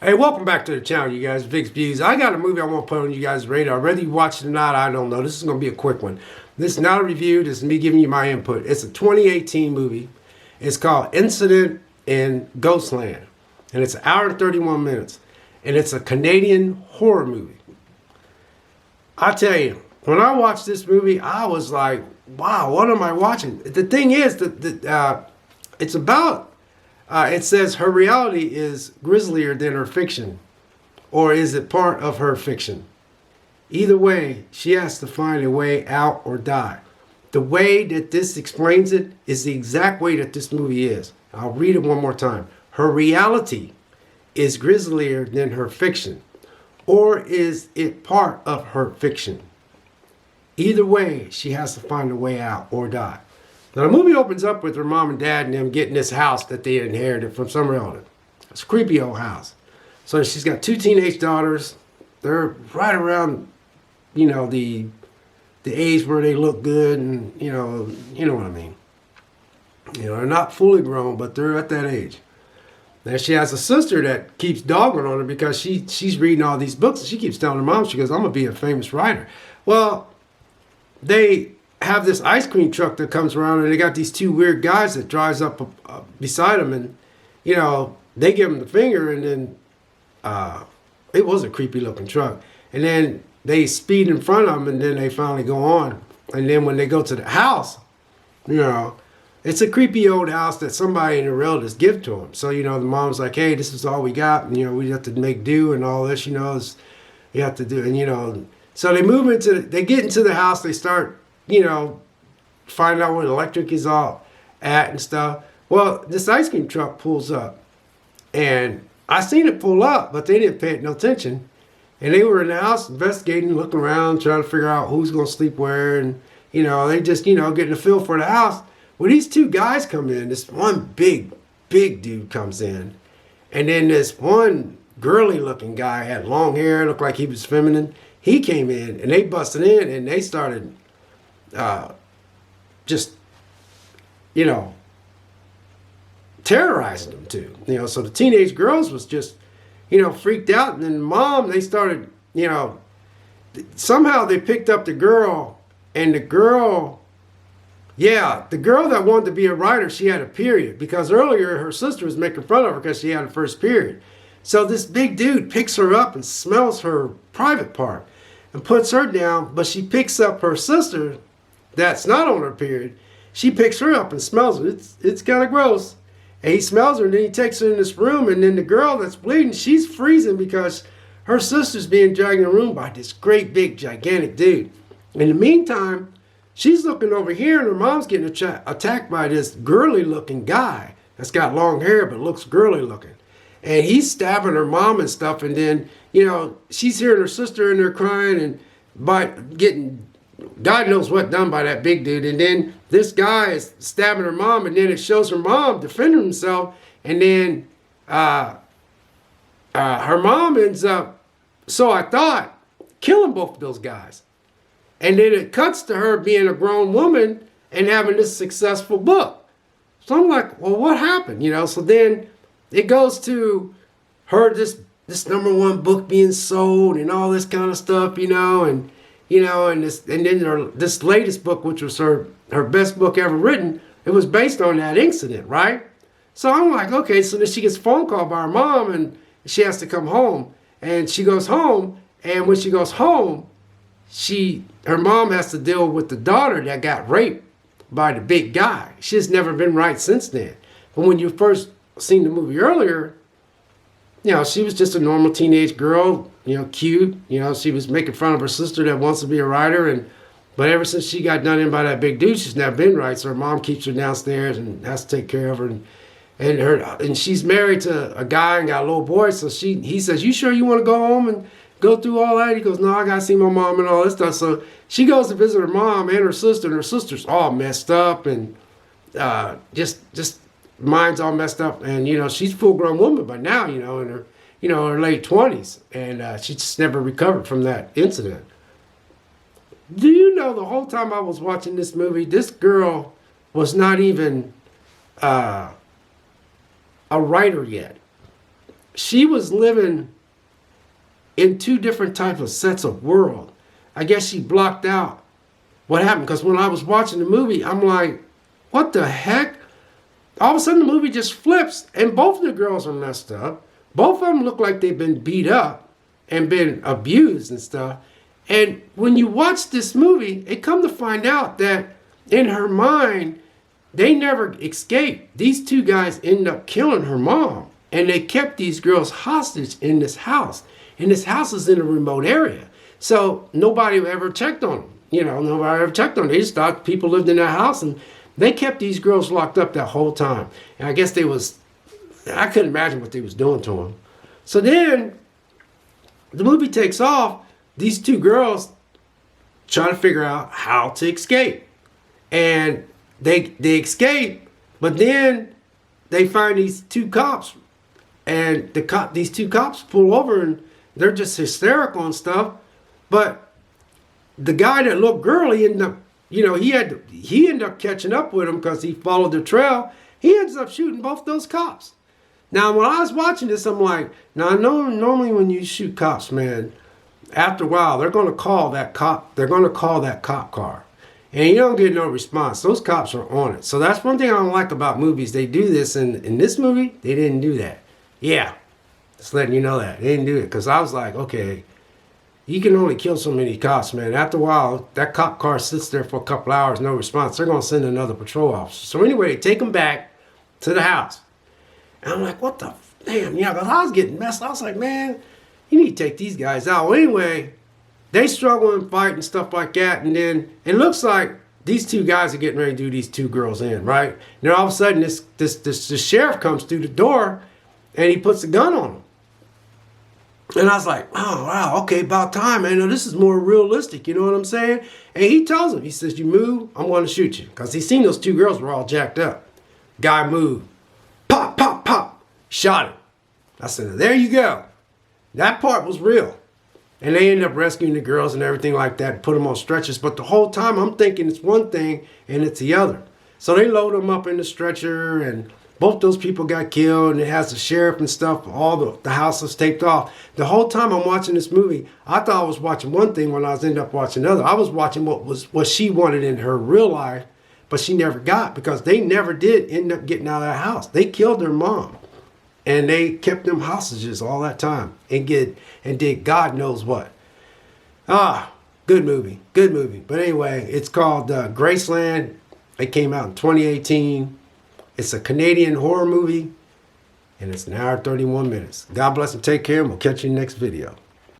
Hey, welcome back to the channel, you guys. Vic's Views. I got a movie I want to put on you guys' radar. Whether you watch it or not, I don't know. This is going to be a quick one. This is not a review. This is me giving you my input. It's a 2018 movie. It's called Incident in Ghostland. And it's an hour and 31 minutes. And it's a Canadian horror movie. I tell you, when I watched this movie, I was like, wow, what am I watching? The thing is that it's about it says her reality is grislier than her fiction, or is it part of her fiction? Either way, she has to find a way out or die. The way that this explains it is the exact way that this movie is. I'll read it one more time. Her reality is grislier than her fiction, or is it part of her fiction? Either way, she has to find a way out or die. Now, the movie opens up with her mom and dad and them getting this house that they inherited from some relative. It's a creepy old house. So she's got two teenage daughters. They're right around, the age where they look good, and you know what I mean. They're not fully grown, but they're at that age. Now she has a sister that keeps dogging on her because she's reading all these books, and she keeps telling her mom, she goes, "I'm gonna be a famous writer." Well, they have this ice cream truck that comes around, and they got these two weird guys that drives up beside them, and they give them the finger, and then it was a creepy looking truck, and then they speed in front of them, and then they finally go on, and then when they go to the house, it's a creepy old house that somebody in the relatives give to them. So the mom's like, "Hey, this is all we got, and we have to make do and all this, you have to do." And so they get into the house, they start find out what electric is all at and stuff. Well, this ice cream truck pulls up, and I seen it pull up, but they didn't pay it no attention. And they were in the house investigating, looking around, trying to figure out who's going to sleep where, and they just getting a feel for the house. Well, these two guys come in. This one big dude comes in, and then this one girly looking guy had long hair, looked like he was feminine. He came in, and they busted in, and they started just terrorizing them too. So the teenage girls was just freaked out, and then mom, they started somehow they picked up the girl, and the girl that wanted to be a writer, she had a period, because earlier her sister was making fun of her because she had a first period. So this big dude picks her up and smells her private part and puts her down, but she picks up her sister that's not on her period. She picks her up and smells her. It's kind of gross. And he smells her, and then he takes her in this room, and then the girl that's bleeding, she's freezing because her sister's being dragged in the room by this great big gigantic dude. In the meantime, she's looking over here, and her mom's getting attacked by this girly looking guy that's got long hair but looks girly looking. And he's stabbing her mom and stuff, and then she's hearing her sister in there crying and by getting God knows what done by that big dude. And then this guy is stabbing her mom, and then it shows her mom defending himself, and then her mom ends up, so I thought, killing both of those guys. And then it cuts to her being a grown woman and having this successful book. So I'm like, well, what happened? So then it goes to her, this #1 book being sold and all this kind of stuff, and then this latest book, which was her best book ever written, it was based on that incident, right? So I'm like, okay, so then she gets a phone call by her mom, and she has to come home, and she goes home, and when she goes home, her mom has to deal with the daughter that got raped by the big guy. She's never been right since then. But when you first seen the movie earlier, she was just a normal teenage girl, cute. She was making fun of her sister that wants to be a writer, but ever since she got done in by that big dude, she's never been right. So her mom keeps her downstairs and has to take care of her, and she's married to a guy and got a little boy. So he says, "You sure you want to go home and go through all that?" He goes, "No, I gotta see my mom and all this stuff." So she goes to visit her mom and her sister, and her sister's all messed up and just mind's all messed up, and she's a full-grown woman by now, in her late 20s, and she just never recovered from that incident. Do you know, the whole time I was watching this movie, this girl was not even a writer yet. she was living in two different types of sets of world. I guess she blocked out what happened, because when I was watching the movie, I'm like, what the heck? All of a sudden the movie just flips and both of the girls are messed up. Both of them look like they've been beat up and been abused and stuff. And when you watch this movie, it come to find out that in her mind, they never escaped. These two guys end up killing her mom. And they kept these girls hostage in this house. And this house is in a remote area. So nobody ever checked on them. You know, nobody ever checked on them. They just thought people lived in that house. And they kept these girls locked up that whole time. And I guess I couldn't imagine what they was doing to them. So then the movie takes off. These two girls try to figure out how to escape. And they escape, but then they find these two cops. And these two cops pull over and they're just hysterical and stuff. But the guy that looked girly ended up, you know, he ended up catching up with him because he followed the trail. He ends up shooting both those cops. Now, when I was watching this, I'm like, now I know normally when you shoot cops, man, after a while they're going to call that cop. They're going to call that cop car, and you don't get no response. Those cops are on it. So that's one thing I don't like about movies. They do this, and in this movie, they didn't do that. Yeah, just letting you know that they didn't do it, because I was like, okay, you can only kill so many cops, man. After a while, that cop car sits there for a couple hours, no response. They're going to send another patrol officer. So anyway, they take them back to the house. And I'm like, what the damn? You know, because I was getting messed. I was like, man, you need to take these guys out. Well, anyway, they struggle and fight and stuff like that. And then it looks like these two guys are getting ready to do these two girls in, right? And then all of a sudden, this sheriff comes through the door and he puts a gun on them. And I was like, oh, wow, okay, about time, man. This is more realistic, you know what I'm saying? And he tells him, he says, you move, I'm going to shoot you. Because he seen those two girls were all jacked up. Guy moved. Pop, pop, pop. Shot him. I said, there you go. That part was real. And they ended up rescuing the girls and everything like that and put them on stretchers. But the whole time I'm thinking it's one thing and it's the other. So they load them up in the stretcher and both those people got killed, and it has the sheriff and stuff. All the house is taped off. The whole time I'm watching this movie, I thought I was watching one thing when I was ended up watching another. I was watching what she wanted in her real life, but she never got, because they never did end up getting out of that house. They killed their mom, and they kept them hostages all that time and did God knows what. Good movie, good movie. But anyway, it's called Graceland. It came out in 2018. It's a Canadian horror movie, and it's an hour and 31 minutes. God bless and take care, and we'll catch you in the next video.